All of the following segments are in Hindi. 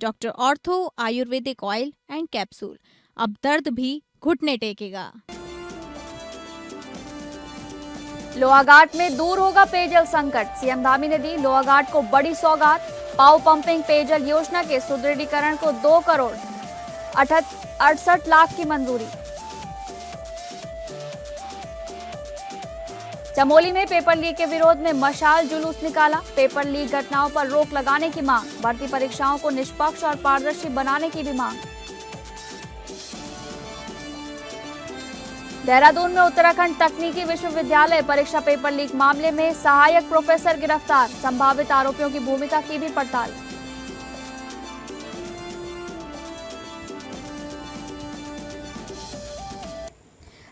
Doctor ortho Ayurvedic oil and capsule. अब दर्द भी घुटने टेकेगा। लोहाघाट में दूर होगा पेयजल संकट, सीएम धामी ने दी लोहाघाट को बड़ी सौगात। पाव पंपिंग पेयजल योजना के सुदृढ़ीकरण को 2 करोड़ 68 लाख की मंजूरी। चमोली में पेपर लीक के विरोध में मशाल जुलूस निकाला। पेपर लीक घटनाओं पर रोक लगाने की मांग, भर्ती परीक्षाओं को निष्पक्ष और पारदर्शी बनाने की भी मांग। देहरादून में उत्तराखंड तकनीकी विश्वविद्यालय परीक्षा पेपर लीक मामले में सहायक प्रोफेसर गिरफ्तार, संभावित आरोपियों की भूमिका की भी पड़ताल।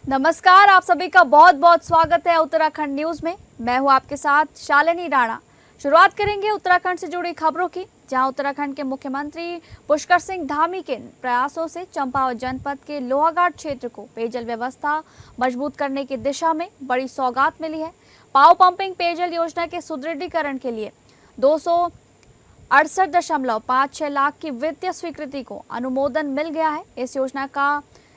नमस्कार, आप सभी का बहुत बहुत स्वागत है उत्तराखंड न्यूज में। मैं हूं आपके साथ शालिनी राणा। शुरुआत करेंगे उत्तराखंड से जुड़ी खबरों की, जहां उत्तराखंड के मुख्यमंत्री पुष्कर सिंह धामी के प्रयासों से चंपावत जनपद के लोहाघाट क्षेत्र को पेयजल व्यवस्था मजबूत करने की दिशा में बड़ी सौगात मिली है। पाव पंपिंग पेयजल योजना के सुदृढ़ीकरण के लिए 268.56 लाख की वित्तीय स्वीकृति को अनुमोदन मिल गया है।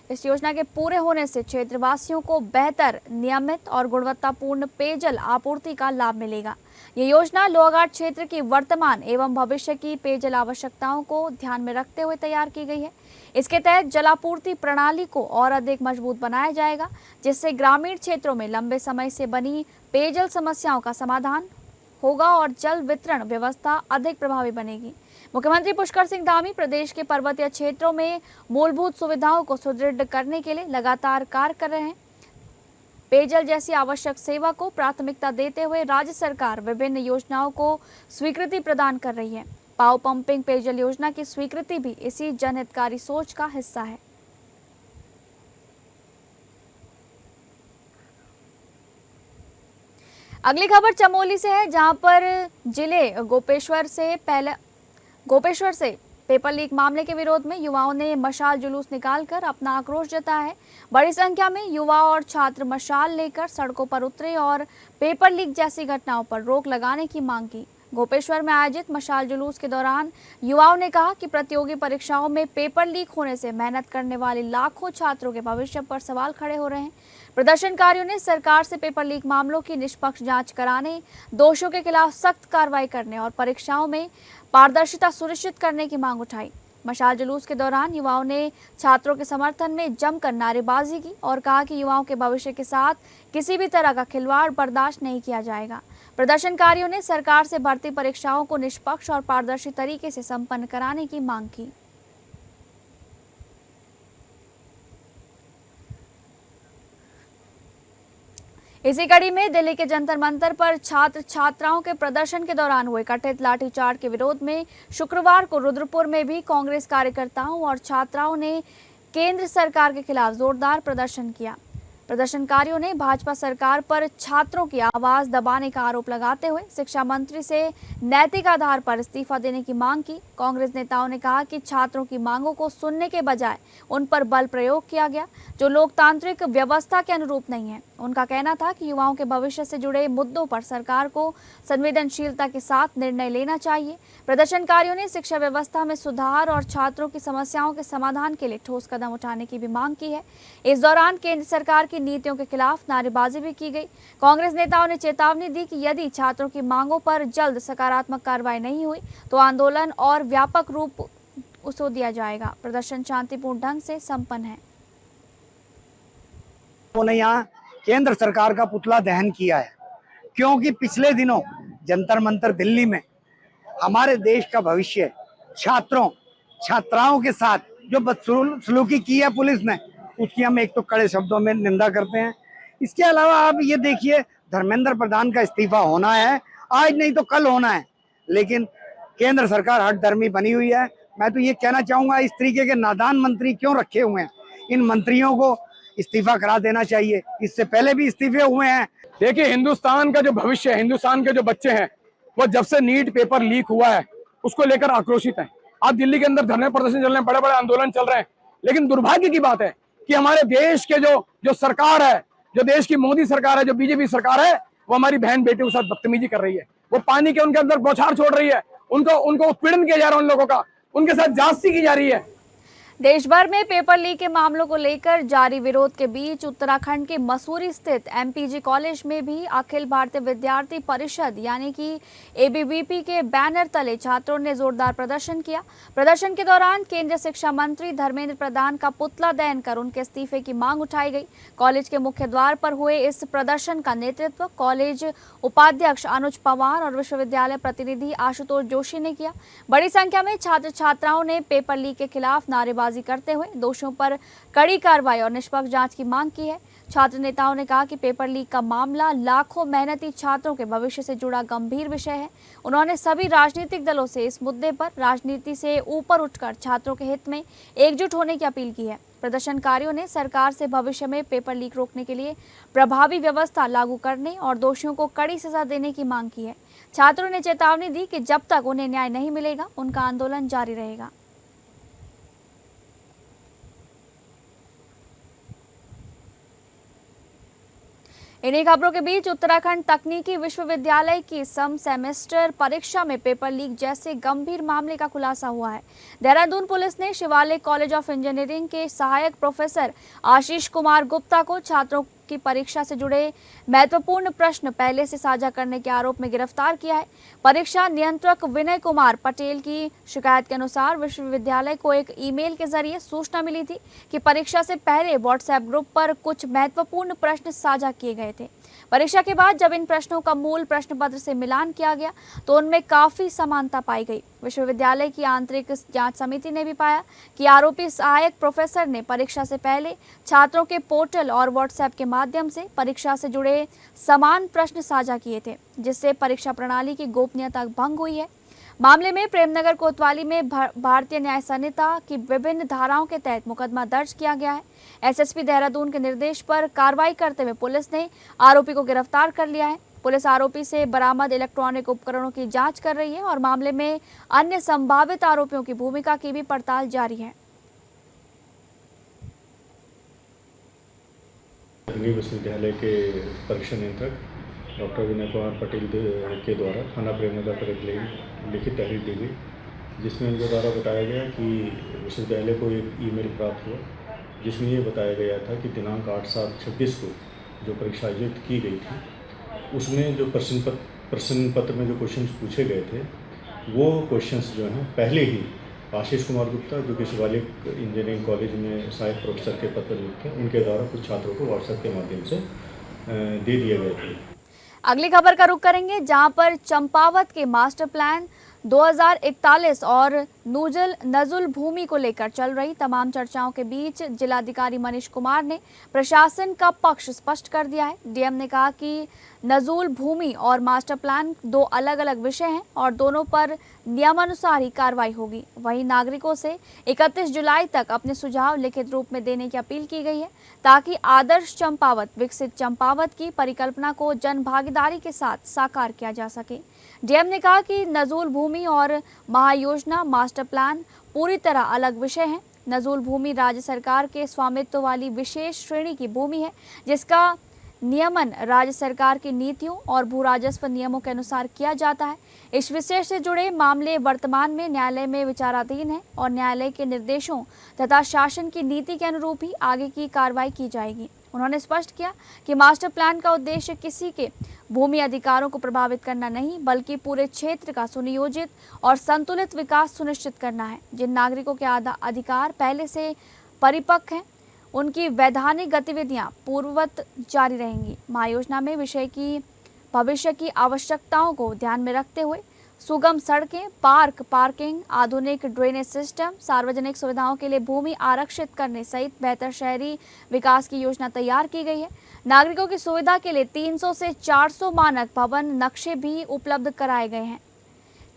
इस योजना के पूरे होने से क्षेत्रवासियों को बेहतर, नियमित और गुणवत्तापूर्ण पेयजल आपूर्ति का लाभ मिलेगा। ये योजना लोहाघाट क्षेत्र की वर्तमान एवं भविष्य की पेयजल आवश्यकताओं को ध्यान में रखते हुए तैयार की गई है। इसके तहत जलापूर्ति प्रणाली को और अधिक मजबूत बनाया जाएगा, जिससे ग्रामीण क्षेत्रों में लंबे समय से बनी पेयजल समस्याओं का समाधान होगा और जल वितरण व्यवस्था अधिक प्रभावी बनेगी। मुख्यमंत्री पुष्कर सिंह धामी प्रदेश के पर्वतीय क्षेत्रों में मूलभूत सुविधाओं को सुदृढ़ करने के लिए लगातार कार्य कर रहे हैं। पेयजल जैसी आवश्यक सेवा को प्राथमिकता देते हुए राज्य सरकार विभिन्न योजनाओं को स्वीकृति प्रदान कर रही है। पाव पंपिंग पेयजल योजना की स्वीकृति भी इसी जनहितकारी सोच का हिस्सा है। अगली खबर चमोली से है, जहां पर जिले गोपेश्वर से पेपर लीक मामले के विरोध में युवाओं ने मशाल जुलूस निकालकर अपना आक्रोश जताया है। बड़ी संख्या में युवा और छात्र मशाल लेकर सड़कों पर उतरे और पेपर लीक जैसी घटनाओं पर रोक लगाने की मांग की। गोपेश्वर में आयोजित मशाल जुलूस के दौरान युवाओं ने कहा कि प्रतियोगी परीक्षाओं में पेपर लीक होने से मेहनत करने वाले लाखों छात्रों के भविष्य पर सवाल खड़े हो रहे हैं। प्रदर्शनकारियों ने सरकार से पेपर लीक मामलों की निष्पक्ष जांच कराने, दोषियों के खिलाफ सख्त कार्रवाई करने और परीक्षाओं में पारदर्शिता सुनिश्चित करने की मांग उठाई। मशाल जुलूस के दौरान युवाओं ने छात्रों के समर्थन में जमकर नारेबाजी की और कहा कि युवाओं के भविष्य के साथ किसी भी तरह का खिलवाड़ बर्दाश्त नहीं किया जाएगा। प्रदर्शनकारियों ने सरकार से भर्ती परीक्षाओं को निष्पक्ष और पारदर्शी तरीके से संपन्न कराने की मांग की। इसी कड़ी में दिल्ली के जंतर मंतर पर छात्र छात्राओं के प्रदर्शन के दौरान हुए कथित लाठीचार्ज के विरोध में शुक्रवार को रुद्रपुर में भी कांग्रेस कार्यकर्ताओं और छात्राओं ने केंद्र सरकार के खिलाफ जोरदार प्रदर्शन किया। प्रदर्शनकारियों ने भाजपा सरकार पर छात्रों की आवाज दबाने का आरोप लगाते हुए शिक्षा मंत्री से नैतिक आधार पर इस्तीफा देने की मांग की। कांग्रेस नेताओं ने कहा कि छात्रों की मांगों को सुनने के बजाय उन पर बल प्रयोग किया गया, जो लोकतांत्रिक व्यवस्था के अनुरूप नहीं है। उनका कहना था कि युवाओं के भविष्य से जुड़े मुद्दों पर सरकार को संवेदनशीलता के साथ निर्णय लेना चाहिए। प्रदर्शनकारियों ने शिक्षा व्यवस्था में सुधार और छात्रों की समस्याओं के समाधान के लिए ठोस कदम उठाने की भी मांग की है। इस दौरान केंद्र सरकार की नीतियों के खिलाफ नारेबाजी भी की गई। कांग्रेस नेताओं ने चेतावनी दी कि यदि छात्रों की मांगों पर जल्द सकारात्मक कार्रवाई नहीं हुई तो आंदोलन और व्यापक रूप उसको दिया जाएगा। प्रदर्शन शांतिपूर्ण ढंग से संपन्न है। उन्होंने यहाँ केंद्र सरकार का पुतला दहन किया है, क्योंकि पिछले दिनों जंतर मंतर दिल्ली में हमारे देश का भविष्य छात्राओं के साथ जो बदसलूकी की है पुलिस ने, उसकी हम एक तो कड़े शब्दों में निंदा करते हैं। इसके अलावा आप ये देखिए, धर्मेंद्र प्रधान का इस्तीफा होना है, आज नहीं तो कल होना है, लेकिन केंद्र सरकार हठधर्मी बनी हुई है। मैं तो ये कहना चाहूंगा, इस तरीके के नादान मंत्री क्यों रखे हुए हैं? इन मंत्रियों को इस्तीफा करा देना चाहिए। इससे पहले भी इस्तीफे हुए हैं। देखिए, हिंदुस्तान का जो भविष्य है, हिंदुस्तान के जो बच्चे हैं, वो जब से नीट पेपर लीक हुआ है उसको लेकर आक्रोशित हैं। आज दिल्ली के अंदर धरने प्रदर्शन चल रहे हैं, बड़े बड़े आंदोलन चल रहे हैं, लेकिन दुर्भाग्य की बात है कि हमारे देश के जो सरकार है, जो देश की मोदी सरकार है, जो बीजेपी सरकार है, वो हमारी बहन बेटियों के साथ बदतमीजी कर रही है। वो पानी के उनके अंदर बौछार छोड़ रही है, उनको उत्पीड़न किया जा रहा है उन लोगों का। उनके साथ जासूसी की जा रही है। देश भर में पेपर लीक के मामलों को लेकर जारी विरोध के बीच उत्तराखंड के मसूरी स्थित एमपीजी कॉलेज में भी अखिल भारतीय विद्यार्थी परिषद यानी कि एबीवीपी के बैनर तले छात्रों ने जोरदार प्रदर्शन किया। प्रदर्शन के दौरान केंद्रीय शिक्षा मंत्री धर्मेंद्र प्रधान का पुतला दहन कर उनके इस्तीफे की मांग उठाई गई। कॉलेज के मुख्य द्वार पर हुए इस प्रदर्शन का नेतृत्व कॉलेज उपाध्यक्ष अनुज पवार और विश्वविद्यालय प्रतिनिधि आशुतोष जोशी ने किया। बड़ी संख्या में छात्र छात्राओं ने पेपर लीक के खिलाफ नारेबाजी करते हुए दोषियों पर कड़ी कार्रवाई और निष्पक्ष जांच की मांग की है। छात्र नेताओं ने कहा कि पेपर लीक का मामला लाखों मेहनती छात्रों के भविष्य से जुड़ा गंभीर विषय है। उन्होंने सभी राजनीतिक दलों से इस मुद्दे पर राजनीति से ऊपर उठकर छात्रों के हित में एकजुट होने की अपील की है। प्रदर्शनकारियों ने सरकार से भविष्य में पेपर लीक रोकने के लिए प्रभावी व्यवस्था लागू करने और दोषियों को कड़ी सजा देने की मांग की है। छात्रों ने चेतावनी दी कि जब तक उन्हें न्याय नहीं मिलेगा उनका आंदोलन जारी रहेगा। इन्हीं खबरों के बीच उत्तराखंड तकनीकी विश्वविद्यालय की सम सेमेस्टर परीक्षा में पेपर लीक जैसे गंभीर मामले का खुलासा हुआ है। देहरादून पुलिस ने शिवालिक कॉलेज ऑफ इंजीनियरिंग के सहायक प्रोफेसर आशीष कुमार गुप्ता को छात्रों की परीक्षा से जुड़े महत्वपूर्ण प्रश्न पहले से साझा करने के आरोप में गिरफ्तार किया है। परीक्षा नियंत्रक विनय कुमार पटेल की शिकायत के अनुसार विश्वविद्यालय को एक ईमेल के जरिए सूचना मिली थी कि परीक्षा से पहले व्हाट्सएप ग्रुप पर कुछ महत्वपूर्ण प्रश्न साझा किए गए थे। परीक्षा के बाद जब इन प्रश्नों का मूल प्रश्न पत्र से मिलान किया गया तो उनमें काफी समानता पाई गई। विश्वविद्यालय की आंतरिक जांच समिति ने भी पाया कि आरोपी सहायक प्रोफेसर ने परीक्षा से पहले छात्रों के पोर्टल और व्हाट्सएप के माध्यम से परीक्षा से जुड़े समान प्रश्न साझा किए थे, जिससे परीक्षा प्रणाली की गोपनीयता भंग हुई है। मामले में प्रेमनगर कोतवाली में भारतीय न्याय संहिता की विभिन्न धाराओं के तहत मुकदमा दर्ज किया गया है। एसएसपी देहरादून के निर्देश पर कार्रवाई करते हुए पुलिस ने आरोपी को गिरफ्तार कर लिया है। पुलिस आरोपी से बरामद इलेक्ट्रॉनिक उपकरणों की जांच कर रही है और मामले में अन्य संभावित आरोपियों की भूमिका की भी पड़ताल जारी है। विश्वविद्यालय के परीक्षा नियंत्रक डॉक्टर विनय कुमार पटेल के द्वारा थाना प्रेमनगर पर एक लिखित तहरीर दी गई, जिसमें उनके द्वारा बताया गया कि विश्वविद्यालय को एक ईमेल प्राप्त हुआ जिसमें ये बताया गया था कि दिनांक 8/7/26 को जो परीक्षा आयोजित की गई थी उसमें जो प्रश्न पत्र में जो क्वेश्चंस पूछे गए थे वो क्वेश्चंस जो हैं पहले ही आशीष कुमार गुप्ता जो कि शिवालिक इंजीनियरिंग कॉलेज में सहायक प्रोफेसर के पद पर नियुक्त थे उनके द्वारा कुछ छात्रों को व्हाट्सएप के माध्यम से दे दिए गए थे। अगली खबर का रुख करेंगे, जहां पर चंपावत के मास्टर प्लान 2041 और नजुल भूमि को लेकर चल रही तमाम चर्चाओं के बीच जिलाधिकारी मनीष कुमार ने प्रशासन का पक्ष स्पष्ट कर दिया है। डीएम ने कहा कि नजुल भूमि और मास्टर प्लान दो अलग अलग विषय हैं और दोनों पर नियमानुसार ही कार्रवाई होगी। वहीं नागरिकों से 31 जुलाई तक अपने सुझाव लिखित रूप में देने की अपील की गई है ताकि आदर्श चंपावत विकसित चंपावत की परिकल्पना को जन भागीदारी के साथ साकार किया जा सके। डीएम ने कहा कि नजुल भूमि और महायोजना मास्टर प्लान पूरी तरह अलग विषय हैं। नजुल भूमि राज्य सरकार के स्वामित्व वाली विशेष श्रेणी की भूमि है जिसका नियमन राज्य सरकार की नीतियों और भू राजस्व नियमों के अनुसार किया जाता है। इस विषय से जुड़े मामले वर्तमान में न्यायालय में विचाराधीन है और न्यायालय के निर्देशों तथा शासन की नीति के अनुरूप ही आगे की कार्रवाई की जाएगी। उन्होंने स्पष्ट किया कि मास्टर प्लान का उद्देश्य किसी के भूमि अधिकारों को प्रभावित करना नहीं बल्कि पूरे क्षेत्र का सुनियोजित और संतुलित विकास सुनिश्चित करना है। जिन नागरिकों के अधिकार पहले से परिपक्व हैं उनकी वैधानिक गतिविधियां पूर्ववत जारी रहेंगी। महायोजना में विषय की भविष्य की आवश्यकताओं को ध्यान में रखते हुए सुगम सड़कें, पार्किंग, आधुनिक ड्रेनेज सिस्टम, सार्वजनिक सुविधाओं के लिए भूमि आरक्षित करने सहित बेहतर शहरी विकास की योजना तैयार की गई है। नागरिकों की सुविधा के लिए 300 से 400 मानक भवन नक्शे भी उपलब्ध कराए गए हैं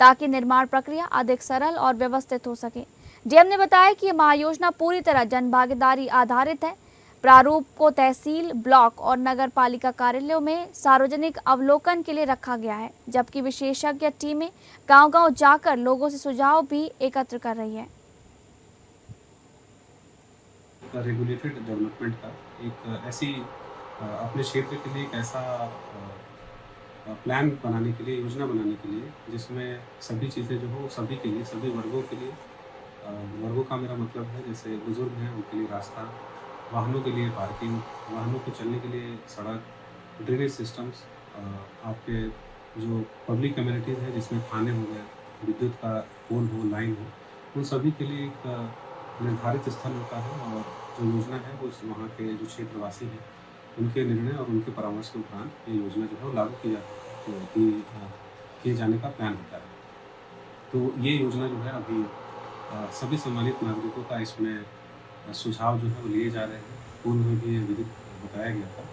ताकि निर्माण प्रक्रिया अधिक सरल और व्यवस्थित हो सके। डीएम ने बताया कि महायोजना पूरी तरह जनभागीदारी आधारित है। प्रारूप को तहसील, ब्लॉक और नगर पालिका कार्यालयों में सार्वजनिक अवलोकन के लिए रखा गया है, जबकि विशेषज्ञ टीमें गांव-गांव जाकर लोगों से सुझाव भी एकत्र कर रही है। रेगुलेटेड डेवलपमेंट का एक ऐसी अपने क्षेत्र के लिए एक ऐसा प्लान बनाने के लिए, योजना बनाने के लिए जिसमें सभी चीज़ें जो हो सभी के लिए, सभी वर्गों के लिए वर्गों का मेरा मतलब है, जैसे बुजुर्ग हैं उनके लिए रास्ता, वाहनों के लिए पार्किंग, वाहनों को चलने के लिए सड़क, ड्रेनेज सिस्टम्स, आपके जो पब्लिक कम्युनिटीज़ हैं जिसमें थाने हो गए, विद्युत का पोल हो, लाइन हो, उन सभी के लिए एक निर्धारित स्थल होता है और जो योजना है वो वहाँ के जो क्षेत्रवासी हैं उनके निर्णय और उनके परामर्श के उपरांत ये योजना जो है वो लागू किए जाने का प्लान होता है। तो ये योजना जो है अभी सभी सम्मानित नागरिकों का इसमें सुझाव जो है वो लिए जा रहे हैं। पूर्व में भी ये विदित बताया गया था।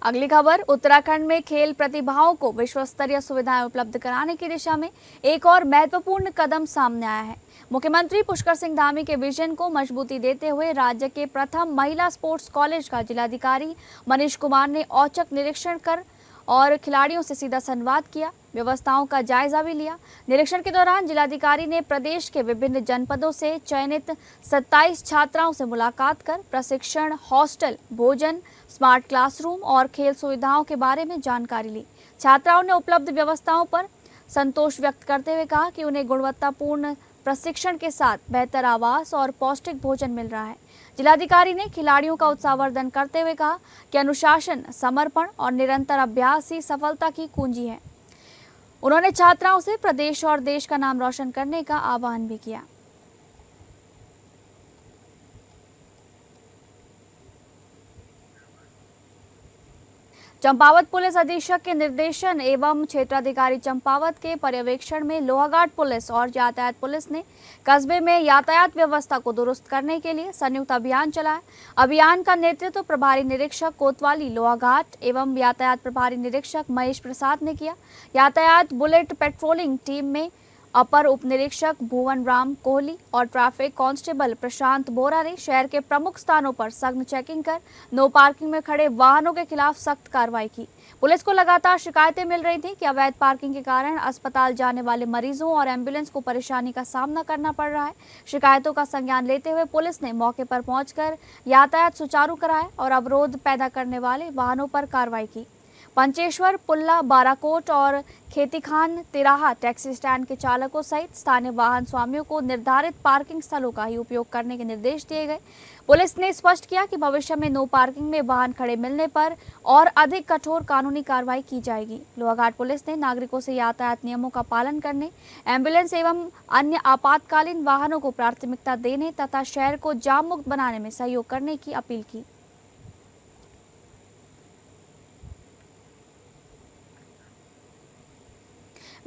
अगली खबर, उत्तराखंड में खेल प्रतिभाओं को विश्व स्तरीय सुविधाएं उपलब्ध कराने की दिशा में एक और महत्वपूर्ण कदम सामने आया है। मुख्यमंत्री पुष्कर सिंह धामी के विजन को मजबूती देते हुए राज्य के प्रथम महिला स्पोर्ट्स कॉलेज का जिलाधिकारी मनीष कुमार ने औचक निरीक्षण कर और खिलाड़ियों से सीधा संवाद किया, व्यवस्थाओं का जायजा भी लिया। निरीक्षण के दौरान जिलाधिकारी ने प्रदेश के विभिन्न जनपदों से चयनित 27 छात्राओं से मुलाकात कर प्रशिक्षण, हॉस्टल, भोजन, स्मार्ट क्लासरूम और खेल सुविधाओं के बारे में जानकारी ली। छात्राओं ने उपलब्ध व्यवस्थाओं पर संतोष व्यक्त करते हुए कहा कि उन्हें गुणवत्तापूर्ण प्रशिक्षण के साथ बेहतर आवास और पौष्टिक भोजन मिल रहा है। जिलाधिकारी ने खिलाड़ियों का उत्साहवर्धन करते हुए कहा कि अनुशासन, समर्पण और निरंतर अभ्यास ही सफलता की कुंजी है। उन्होंने छात्राओं से प्रदेश और देश का नाम रोशन करने का आह्वान भी किया। चंपावत पुलिस अधीक्षक के निर्देशन एवं क्षेत्राधिकारी चंपावत के पर्यवेक्षण में लोहाघाट पुलिस और यातायात पुलिस ने कस्बे में यातायात व्यवस्था को दुरुस्त करने के लिए संयुक्त अभियान चलाया। अभियान का नेतृत्व प्रभारी निरीक्षक कोतवाली लोहाघाट एवं यातायात प्रभारी निरीक्षक महेश प्रसाद ने किया। यातायात बुलेट पेट्रोलिंग टीम में अपर उप निरीक्षक भुवन राम कोहली और ट्रैफिक कांस्टेबल प्रशांत बोरा ने शहर के प्रमुख स्थानों पर सघन चेकिंग कर नो पार्किंग में खड़े वाहनों के खिलाफ सख्त कार्रवाई की। पुलिस को लगातार शिकायतें मिल रही थी कि अवैध पार्किंग के कारण अस्पताल जाने वाले मरीजों और एम्बुलेंस को परेशानी का सामना करना पड़ रहा है। शिकायतों का संज्ञान लेते हुए पुलिस ने मौके पर पहुंचकर यातायात सुचारू कराया और अवरोध पैदा करने वाले वाहनों पर कार्रवाई की। पंचेश्वर, पुल्ला, बाराकोट और खेतीखान तिराहा टैक्सी स्टैंड के चालकों सहित स्थानीय वाहन स्वामियों को निर्धारित पार्किंग स्थलों का ही उपयोग करने के निर्देश दिए गए। पुलिस ने स्पष्ट किया कि भविष्य में नो पार्किंग में वाहन खड़े मिलने पर और अधिक कठोर कानूनी कार्रवाई की जाएगी। लोहाघाट पुलिस ने नागरिकों से यातायात नियमों का पालन करने, एम्बुलेंस एवं अन्य आपातकालीन वाहनों को प्राथमिकता देने तथा शहर को जाम मुक्त बनाने में सहयोग करने की अपील की।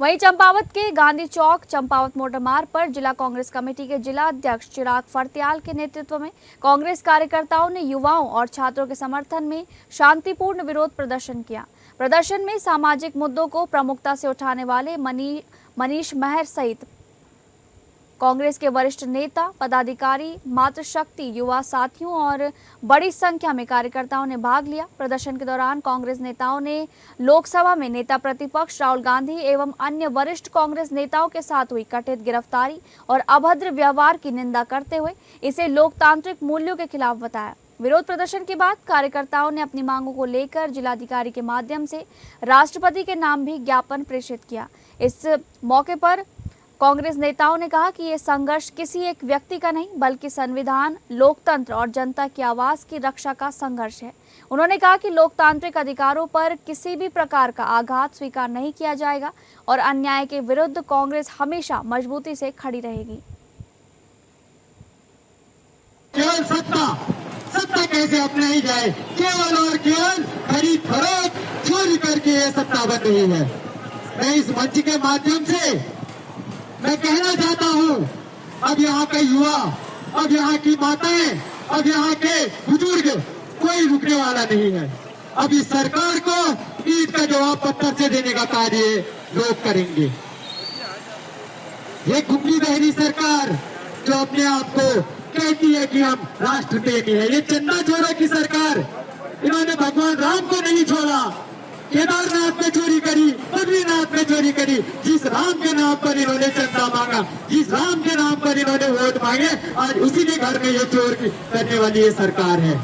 वहीं चंपावत के गांधी चौक चंपावत मोटर मार्ग पर जिला कांग्रेस कमेटी के जिला अध्यक्ष चिराग फर्त्याल के नेतृत्व में कांग्रेस कार्यकर्ताओं ने युवाओं और छात्रों के समर्थन में शांतिपूर्ण विरोध प्रदर्शन किया। प्रदर्शन में सामाजिक मुद्दों को प्रमुखता से उठाने वाले मनीष महर सहित कांग्रेस के वरिष्ठ नेता, पदाधिकारी, मातृशक्ति, युवा साथियों और बड़ी संख्या में कार्यकर्ताओं ने भाग लिया। प्रदर्शन के दौरान कांग्रेस नेताओं ने लोकसभा में नेता प्रतिपक्ष राहुल गांधी एवं अन्य वरिष्ठ कांग्रेस नेताओं के साथ हुई कथित गिरफ्तारी और अभद्र व्यवहार की निंदा करते हुए इसे लोकतांत्रिक मूल्यों के खिलाफ बताया। विरोध प्रदर्शन के बाद कार्यकर्ताओं ने अपनी मांगों को लेकर जिलाधिकारी के माध्यम से राष्ट्रपति के नाम भी ज्ञापन प्रेषित किया। इस मौके पर कांग्रेस नेताओं ने कहा कि ये संघर्ष किसी एक व्यक्ति का नहीं बल्कि संविधान, लोकतंत्र और जनता की आवाज की रक्षा का संघर्ष है। उन्होंने कहा कि लोकतांत्रिक अधिकारों पर किसी भी प्रकार का आघात स्वीकार नहीं किया जाएगा और अन्याय के विरुद्ध कांग्रेस हमेशा मजबूती से खड़ी रहेगी। केवल सत्ता कैसे अपनाई जाए, केवल और केवल खरीद फरोख्त चोरी करके ये सत्ता बन रही है। मैं इस मंच के माध्यम से मैं कहना चाहता हूँ, अब यहाँ के युवा, अब यहाँ की माताएं, अब यहाँ के बुजुर्ग कोई रुकने वाला नहीं है। अब इस सरकार को ईद का जवाब पत्थर से देने का कार्य लोग करेंगे। ये गुंगी बहरी सरकार जो अपने आप को कहती है कि हम राष्ट्र प्रेमी है, ये चंदा चोरों की सरकार, इन्होंने भगवान राम को नहीं छोड़ा, केदारनाथ में चोरी करी, बद्रीनाथ में चोरी करी। जिस राम के नाम पर इन्होंने चंदा मांगा, जिस राम के नाम पर इन्होंने वोट मांगे, आज उसी के घर में ये चोर करने वाली ये सरकार है।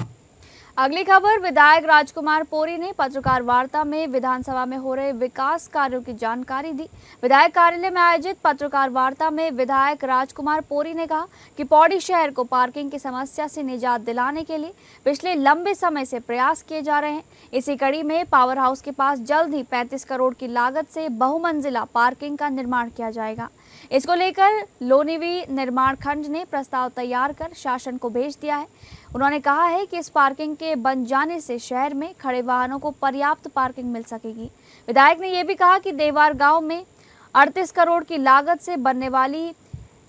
अगली खबर, विधायक राजकुमार पोरी ने पत्रकार वार्ता में विधानसभा में हो रहे विकास कार्यों की जानकारी दी। विधायक कार्यालय में आयोजित पत्रकार वार्ता में विधायक राजकुमार पोरी ने कहा कि पौड़ी शहर को पार्किंग की समस्या से निजात दिलाने के लिए पिछले लंबे समय से प्रयास किए जा रहे हैं। इसी कड़ी में पावर हाउस के पास जल्द ही 35 करोड़ की लागत से बहुमंजिला पार्किंग का निर्माण किया जाएगा। इसको लेकर लोनिवी निर्माण खंड ने प्रस्ताव तैयार कर शासन को भेज दिया है। उन्होंने कहा है कि इस पार्किंग के बन जाने से शहर में खड़े वाहनों को पर्याप्त पार्किंग मिल सकेगी। विधायक ने यह भी कहा कि देवार गांव में 38 करोड़ की लागत से बनने वाली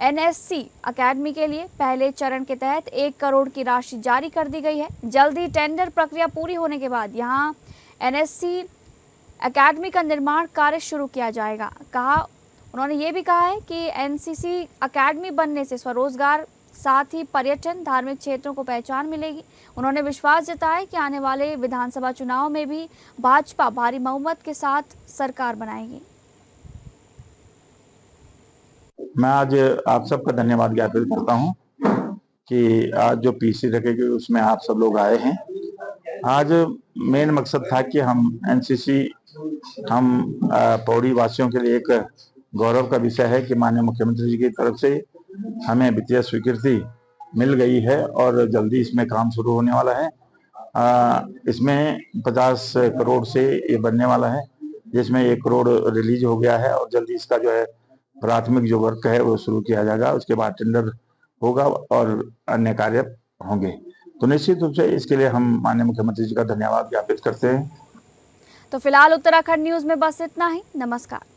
NSC अकेडमी के लिए पहले चरण के तहत 1 करोड़ की राशि जारी कर दी गई है। जल्द ही टेंडर प्रक्रिया पूरी होने के बाद यहां NSC अकेडमी का निर्माण कार्य शुरू किया जाएगा। उन्होंने ये भी कहा है कि NCC अकेडमी बनने से स्वरोजगार साथ ही पर्यटन, धार्मिक क्षेत्रों को पहचान मिलेगी। उन्होंने विश्वास जताया कि आने वाले विधानसभा चुनाव में भी भाजपा भारी बहुमत के साथ सरकार बनाएगी। मैं आज आप सबका धन्यवाद ज्ञापित करता हूं कि आज जो पीसी रखेगी उसमें आप सब लोग आए हैं। आज मेन मकसद था कि हम NCC पौड़ी वासियों के लिए एक गौरव का विषय है कि माननीय मुख्यमंत्री जी की तरफ से हमें वित्तीय स्वीकृति मिल गई है और जल्दी इसमें काम शुरू होने वाला है। इसमें 50 करोड़ से ये बनने वाला है, जिसमें 1 करोड़ रिलीज हो गया है और जल्दी इसका जो है प्राथमिक जो वर्क है वो शुरू किया जाएगा। उसके बाद टेंडर होगा और अन्य कार्य होंगे। तो निश्चित रूप से इसके लिए हम माननीय मुख्यमंत्री जी का धन्यवाद ज्ञापित करते हैं। तो फिलहाल उत्तराखंड न्यूज में बस इतना ही। नमस्कार।